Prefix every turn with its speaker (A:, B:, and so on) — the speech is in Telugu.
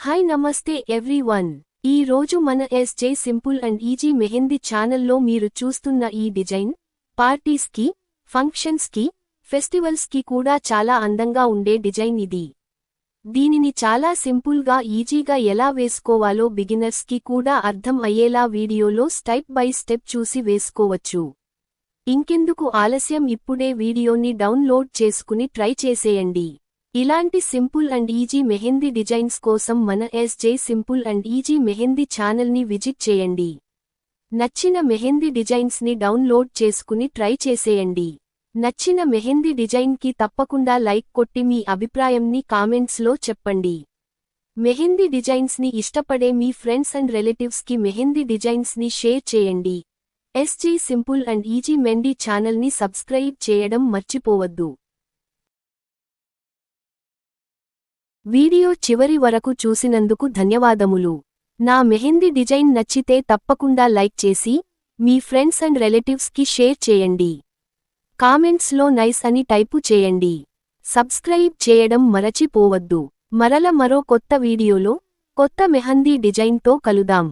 A: హాయ్ నమస్తే ఎవ్రీవన్. ఈ రోజు మన SJ simple and easy mehndi ఛానల్లో మీరు చూస్తున్న ఈ డిజైన్ పార్టీస్కి, ఫంక్షన్స్కి, ఫెస్టివల్స్కి కూడా చాలా అందంగా ఉండే డిజైన్ ఇది. దీనిని చాలా సింపుల్గా ఈజీగా ఎలా వేసుకోవాలో బిగినర్స్కి కూడా అర్థం అయ్యేలా వీడియోలో స్టెప్ బై స్టెప్ చూసి వేసుకోవచ్చు. ఇంకెందుకు ఆలస్యం, ఇప్పుడే వీడియోని డౌన్లోడ్ చేసుకుని ట్రై చేసేయండి. ఇలాంటి simple and easy mehndi designs కోసం మన SJ simple and easy mehndi ఛానల్ని విజిట్ చేయండి. నచ్చిన మెహందీ డిజైన్స్ని డౌన్లోడ్ చేసుకుని ట్రై చేసేయండి. నచ్చిన మెహందీ డిజైన్కి తప్పకుండా లైక్ కొట్టి మీ అభిప్రాయంని కామెంట్స్లో చెప్పండి. మెహందీ డిజైన్స్ని ఇష్టపడే మీ ఫ్రెండ్స్ అండ్ రిలేటివ్స్కి మెహందీ డిజైన్స్ని షేర్ చేయండి. SJ simple and easy mehndi ఛానల్ని సబ్స్క్రైబ్ చేయడం మర్చిపోవద్దు. వీడియో చివరి వరకు చూసినందుకు ధన్యవాదములు. నా మెహందీ డిజైన్ నచ్చితే తప్పకుండా లైక్ చేసి మీ ఫ్రెండ్స్ అండ్ రిలేటివ్స్కి షేర్ చేయండి. కామెంట్స్లో నైస్ అని టైపు చేయండి. సబ్స్క్రైబ్ చేయడం మరచిపోవద్దు. మరల మరో కొత్త వీడియోలో కొత్త మెహందీ డిజైన్తో కలుద్దాం.